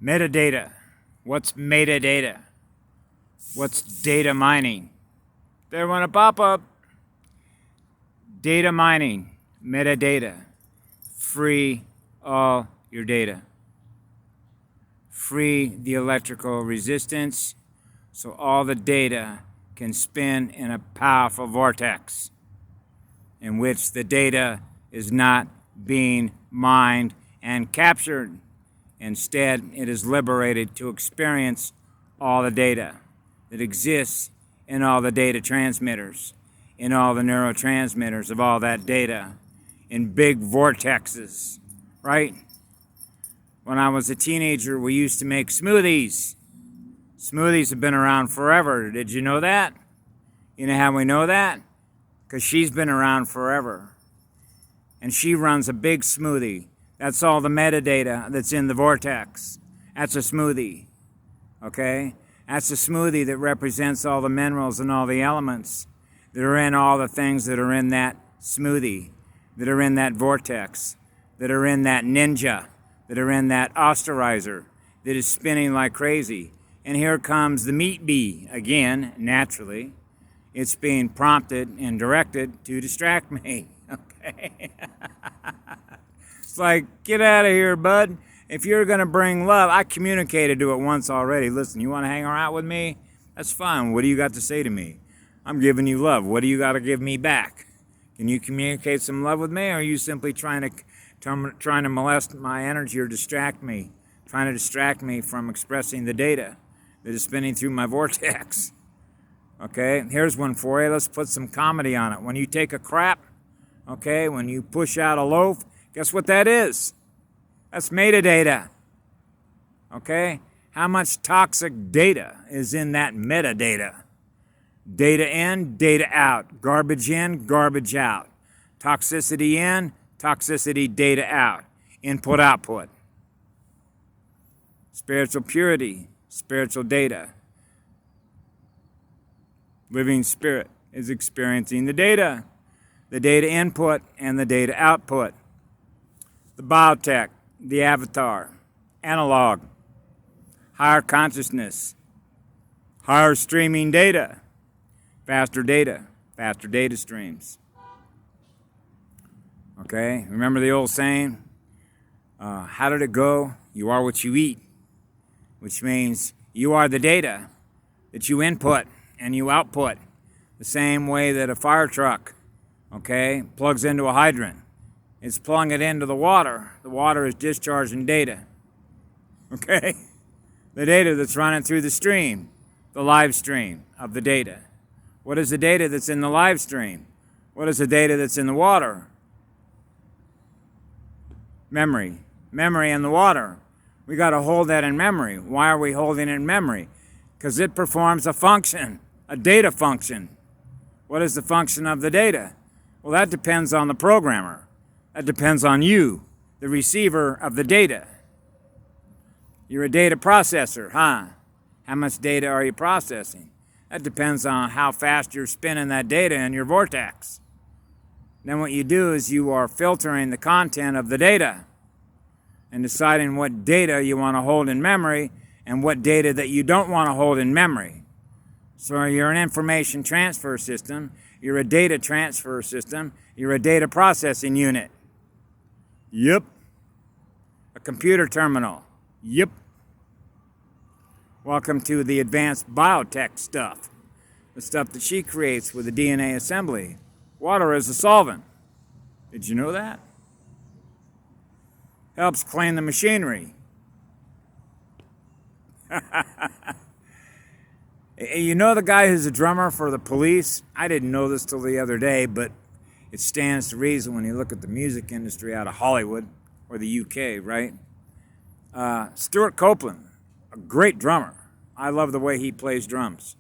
Metadata. What's metadata? What's data mining? There went a pop-up. Data mining, metadata. Free all your data. Free the electrical resistance so all the data can spin in a powerful vortex in which the data is not being mined and captured. Instead, it is liberated to experience all the data that exists in all the data transmitters, in all the neurotransmitters of all that data, in big vortexes, right? When I was a teenager, we used to make smoothies. Smoothies have been around forever. Did you know that? You know how we know that? Because she's been around forever. And she runs a big smoothie. That's all the metadata that's in the vortex. That's a smoothie, okay? That's a smoothie that represents all the minerals and all the elements that are in all the things that are in that smoothie, that are in that vortex, that are in that ninja, that are in that osterizer that is spinning like crazy. And here comes the meat bee again, naturally. It's being prompted and directed to distract me, okay? It's like, get out of here, bud. If you're going to bring love, I communicated to it once already. Listen, you want to hang out with me? That's fine. What do you got to say to me? I'm giving you love. What do you got to give me back? Can you communicate some love with me, or are you simply trying to molest my energy or distract me, trying to distract me from expressing the data that is spinning through my vortex? Okay, here's one for you. Let's put some comedy on it. When you take a crap, okay, when you push out a loaf, guess what that is? That's metadata. Okay? How much toxic data is in that metadata? Data in, data out. Garbage in, garbage out. Toxicity in, toxicity data out. Input, output. Spiritual purity, spiritual data. Living spirit is experiencing the data input and the data output. The biotech, the avatar, analog, higher consciousness, higher streaming data, faster data streams. Okay, remember the old saying? How did it go? You are what you eat, which means you are the data that you input and you output. The same way that a fire truck, okay, plugs into a hydrant. It's plugging it into the water. The water is discharging data, okay? The data that's running through the stream, the live stream of the data. What is the data that's in the live stream? What is the data that's in the water? Memory in the water. We got to hold that in memory. Why are we holding it in memory? Because it performs a function, a data function. What is the function of the data? Well, that depends on the programmer. That depends on you, the receiver of the data. You're a data processor, huh? How much data are you processing? That depends on how fast you're spinning that data in your vortex. Then what you do is you are filtering the content of the data and deciding what data you want to hold in memory and what data that you don't want to hold in memory. So you're an information transfer system, you're a data transfer system, you're a data processing unit. Yep. A computer terminal. Yep. Welcome to the advanced biotech stuff. The stuff that she creates with the DNA assembly. Water is a solvent. Did you know that? Helps clean the machinery. You know the guy who's a drummer for the Police? I didn't know this till the other day, but it stands to reason when you look at the music industry out of Hollywood or the UK, right? Stuart Copeland, a great drummer. I love the way he plays drums.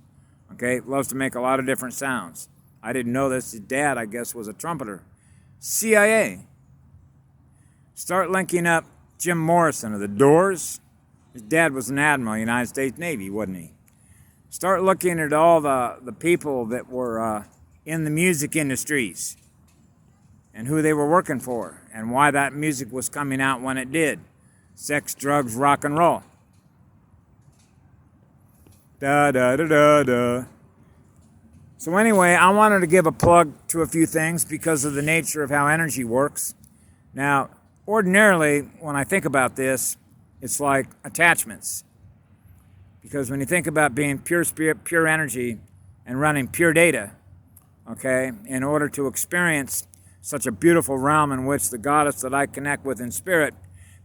Okay, loves to make a lot of different sounds. I didn't know this. His dad, I guess, was a trumpeter. CIA. Start linking up Jim Morrison of the Doors. His dad was an admiral, United States Navy, wasn't he? Start looking at all the people that were in the music industries and who they were working for and why that music was coming out when it did. Sex, drugs, rock and roll. Da da da da da. So anyway, I wanted to give a plug to a few things because of the nature of how energy works. Now, ordinarily, when I think about this, it's like attachments. Because when you think about being pure spirit, pure energy, and running pure data, okay, in order to experience such a beautiful realm in which the goddess that I connect with in spirit,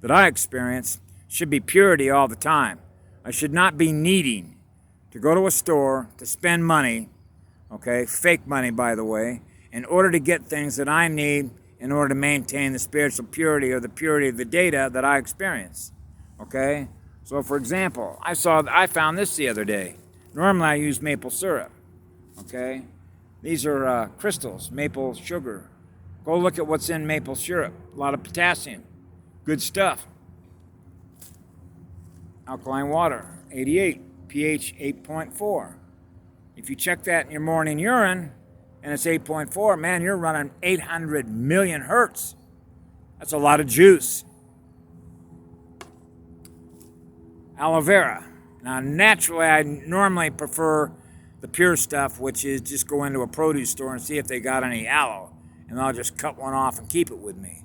that I experience, should be purity all the time. I should not be needing to go to a store to spend money, okay, fake money by the way, in order to get things that I need in order to maintain the spiritual purity or the purity of the data that I experience, okay? So for example, I found this the other day. Normally I use maple syrup, okay? These are crystals, maple sugar. Go look at what's in maple syrup. A lot of potassium. Good stuff. Alkaline water, 88. pH 8.4. If you check that in your morning urine and it's 8.4, man, you're running 800 million hertz. That's a lot of juice. Aloe vera. Now, naturally, I normally prefer the pure stuff, which is just go into a produce store and see if they got any aloe, and I'll just cut one off and keep it with me.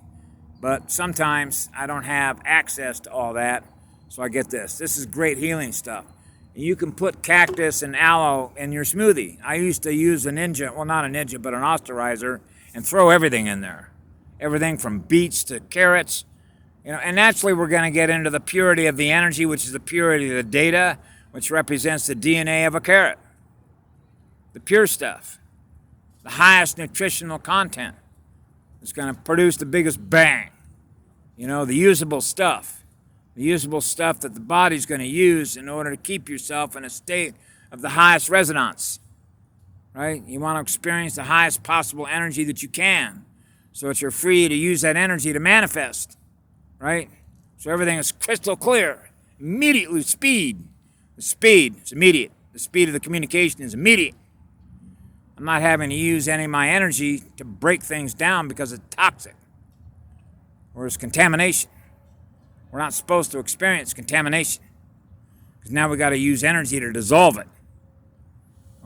But sometimes I don't have access to all that, so I get this. This is great healing stuff. You can put cactus and aloe in your smoothie. I used to use a Ninja, well, not a Ninja, but an Osterizer, and throw everything in there. Everything from beets to carrots. You know, and naturally we're going to get into the purity of the energy, which is the purity of the data, which represents the DNA of a carrot. The pure stuff. The highest nutritional content. It's going to produce the biggest bang. You know, the usable stuff. The usable stuff that the body's going to use in order to keep yourself in a state of the highest resonance, right? You want to experience the highest possible energy that you can so that you're free to use that energy to manifest, right? So everything is crystal clear. Immediately, speed. The speed is immediate. The speed of the communication is immediate. I'm not having to use any of my energy to break things down because it's toxic or it's contamination. We're not supposed to experience contamination because now we got to use energy to dissolve it.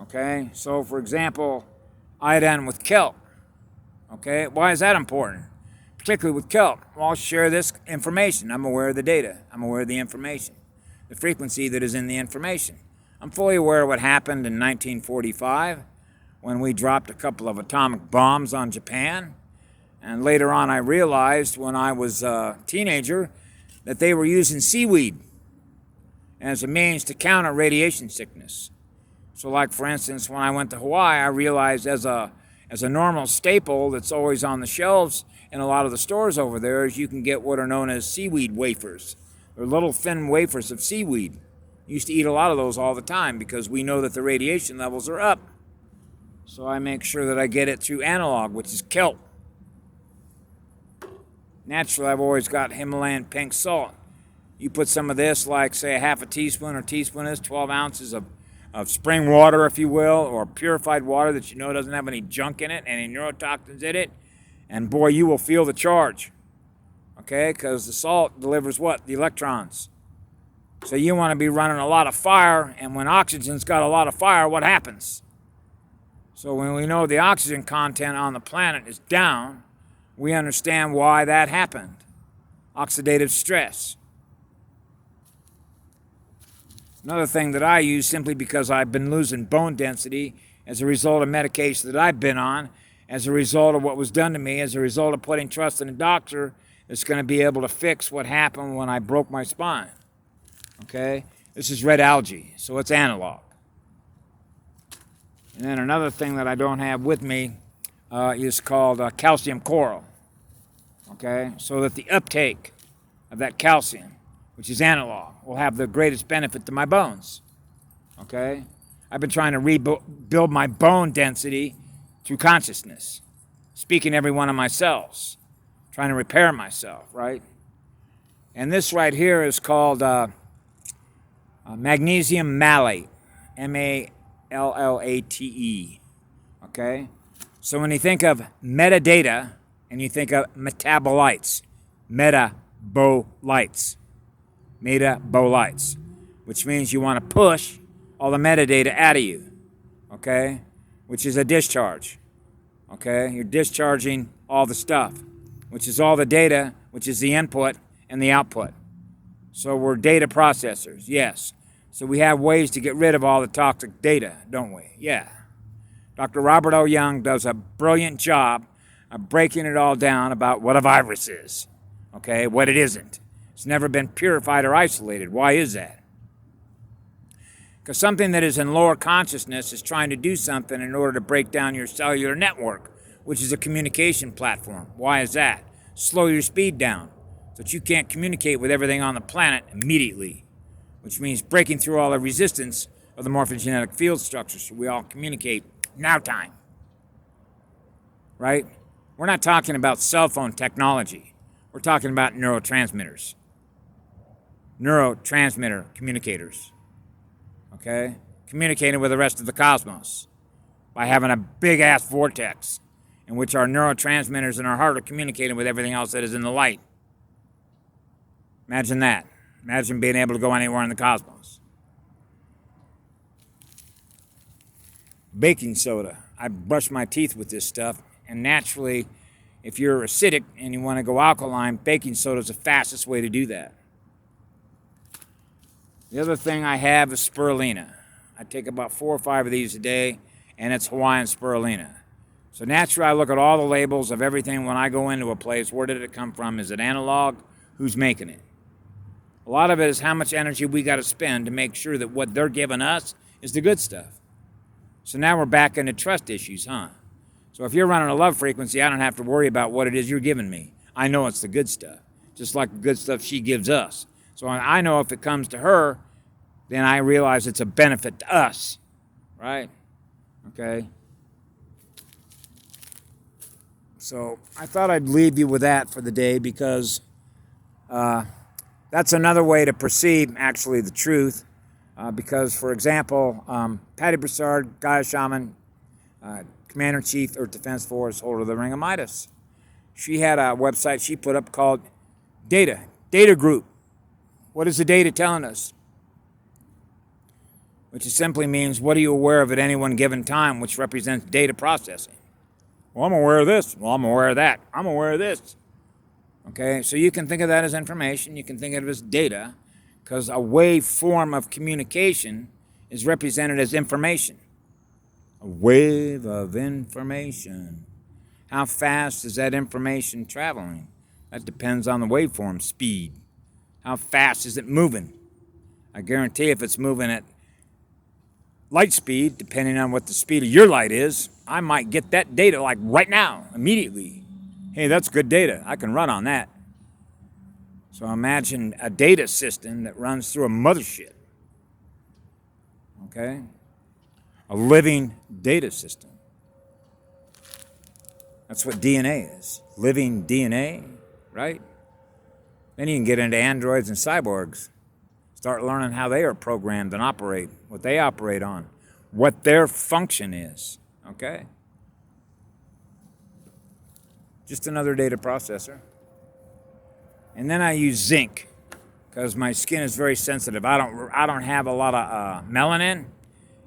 Okay, so for example, iodine with kelp. Okay, why is that important? Particularly with kelp. Well, I'll share this information. I'm aware of the data. I'm aware of the information, the frequency that is in the information. I'm fully aware of what happened in 1945 when we dropped a couple of atomic bombs on Japan. And later on, I realized when I was a teenager that they were using seaweed as a means to counter radiation sickness. So like, for instance, when I went to Hawaii, I realized as a normal staple that's always on the shelves in a lot of the stores over there is you can get what are known as seaweed wafers. They're little thin wafers of seaweed. I used to eat a lot of those all the time because we know that the radiation levels are up. So I make sure that I get it through analog, which is kelp. Naturally, I've always got Himalayan pink salt. You put some of this, like say a half a teaspoon or teaspoon is 12 ounces of spring water, if you will, or purified water that you know doesn't have any junk in it, any neurotoxins in it, and boy, you will feel the charge, okay? Because the salt delivers what? The electrons. So you want to be running a lot of fire, and when oxygen's got a lot of fire, what happens? So when we know the oxygen content on the planet is down, we understand why that happened. Oxidative stress. Another thing that I use simply because I've been losing bone density as a result of medication that I've been on, as a result of what was done to me, as a result of putting trust in a doctor that's going to be able to fix what happened when I broke my spine. Okay? This is red algae, so it's analog. And then another thing that I don't have with me is called calcium coral. Okay? So that the uptake of that calcium, which is analog, will have the greatest benefit to my bones. Okay? I've been trying to rebuild my bone density through consciousness, speaking every one of my cells, trying to repair myself, right? And this right here is called magnesium malate, M-A-L-L-A-T-E, okay? So when you think of metadata and you think of metabolites, metabolites, which means you want to push all the metadata out of you, okay, which is a discharge, okay? You're discharging all the stuff, which is all the data, which is the input and the output. So we're data processors, yes. So we have ways to get rid of all the toxic data, don't we? Yeah. Dr. Robert O. Young does a brilliant job of breaking it all down about what a virus is, okay, what it isn't. It's never been purified or isolated. Why is that? Because something that is in lower consciousness is trying to do something in order to break down your cellular network, which is a communication platform. Why is that? Slow your speed down so that you can't communicate with everything on the planet immediately, which means breaking through all the resistance of the morphogenetic field structure so we all communicate now time. Right? We're not talking about cell phone technology. We're talking about neurotransmitters. Neurotransmitter communicators. Okay? Communicating with the rest of the cosmos by having a big-ass vortex in which our neurotransmitters in our heart are communicating with everything else that is in the light. Imagine that. Imagine being able to go anywhere in the cosmos. Baking soda. I brush my teeth with this stuff, and naturally, if you're acidic and you want to go alkaline, baking soda is the fastest way to do that. The other thing I have is spirulina. I take about 4 or 5 of these a day, and it's Hawaiian spirulina. So naturally, I look at all the labels of everything when I go into a place. Where did it come from? Is it analog? Who's making it? A lot of it is how much energy we got to spend to make sure that what they're giving us is the good stuff. So now we're back into trust issues, huh? So if you're running a love frequency, I don't have to worry about what it is you're giving me. I know it's the good stuff, just like the good stuff she gives us. So I know if it comes to her, then I realize it's a benefit to us, right? Okay? So I thought I'd leave you with that for the day because that's another way to perceive actually the truth. Because, for example, Patty Broussard, Gaia Shaman, Commander-in-Chief, Earth Defense Force, holder of the Ring of Midas. She had a website she put up called Data Group. What is the data telling us? Which simply means, what are you aware of at any one given time, which represents data processing. Well, I'm aware of this. Well, I'm aware of that. I'm aware of this. Okay, so you can think of that as information. You can think of it as data, because a wave form of communication is represented as information. A wave of information. How fast is that information traveling? That depends on the waveform speed. How fast is it moving? I guarantee if it's moving at light speed, depending on what the speed of your light is, I might get that data like right now, immediately. Hey, that's good data. I can run on that. So imagine a data system that runs through a mothership. Okay? A living data system. That's what DNA is. Living DNA, right? Then you can get into androids and cyborgs. Start learning how they are programmed and operate, what they operate on, what their function is. Okay? Just another data processor. And then I use zinc because my skin is very sensitive. I don't have a lot of melanin,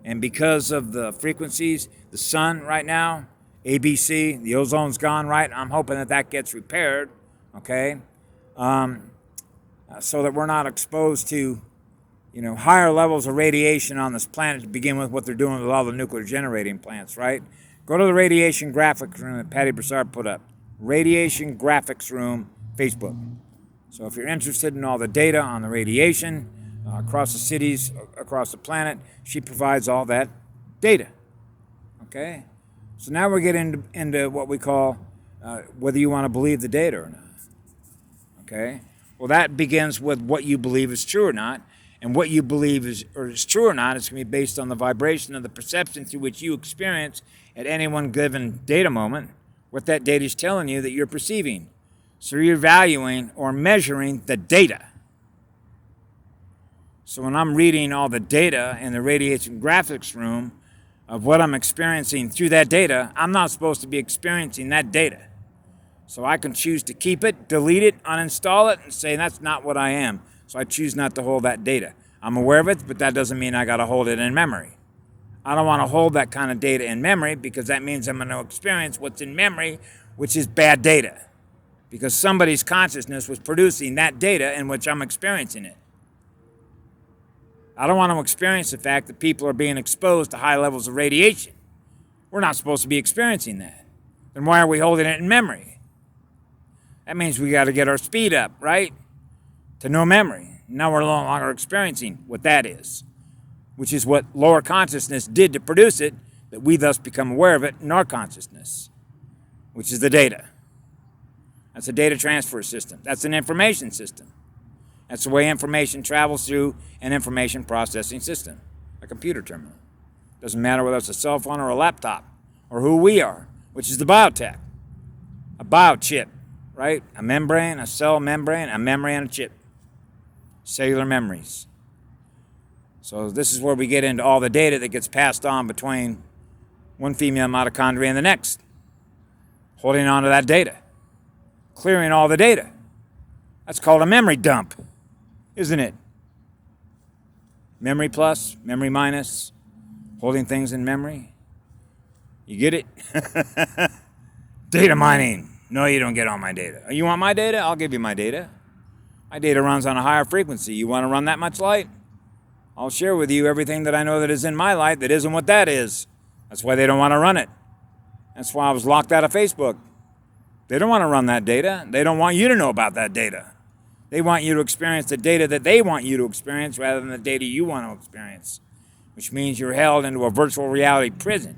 and because of the frequencies, the sun right now, ABC, the ozone's gone, right? I'm hoping that gets repaired, okay? So that we're not exposed to, higher levels of radiation on this planet to begin with, what they're doing with all the nuclear generating plants, right? Go to the radiation graphics room that Patty Broussard put up. Radiation graphics room, Facebook. So if you're interested in all the data on the radiation across the cities, across the planet, she provides all that data. Okay? So now we're getting into what we call whether you want to believe the data or not. Okay? Well, that begins with what you believe is true or not. And what you believe is true or not is going to be based on the vibration of the perception through which you experience at any one given data moment what that data is telling you that you're perceiving. So you're valuing or measuring the data. So when I'm reading all the data in the radiation graphics room of what I'm experiencing through that data, I'm not supposed to be experiencing that data. So I can choose to keep it, delete it, uninstall it, and say that's not what I am. So I choose not to hold that data. I'm aware of it, but that doesn't mean I got to hold it in memory. I don't want to hold that kind of data in memory because that means I'm going to experience what's in memory, which is bad data. Because somebody's consciousness was producing that data in which I'm experiencing it. I don't want to experience the fact that people are being exposed to high levels of radiation. We're not supposed to be experiencing that. Then why are we holding it in memory? That means we got to get our speed up, right? To no memory. Now we're no longer experiencing what that is, which is what lower consciousness did to produce it, that we thus become aware of it in our consciousness, which is the data. That's a data transfer system. That's an information system. That's the way information travels through an information processing system, a computer terminal. Doesn't matter whether it's a cell phone or a laptop, or who we are, which is the biotech. A biochip, right? A membrane, a cell membrane, a memory, and a chip. Cellular memories. So this is where we get into all the data that gets passed on between one female mitochondria and the next. Holding on to that data. Clearing all the data. That's called a memory dump, isn't it? Memory plus, memory minus, holding things in memory. You get it? Data mining. No, you don't get all my data. You want my data? I'll give you my data. My data runs on a higher frequency. You want to run that much light? I'll share with you everything that I know that is in my light that isn't what that is. That's why they don't want to run it. That's why I was locked out of Facebook. They don't want to run that data. They don't want you to know about that data. They want you to experience the data that they want you to experience rather than the data you want to experience, which means you're held into a virtual reality prison,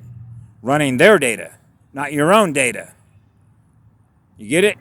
running their data, not your own data. You get it?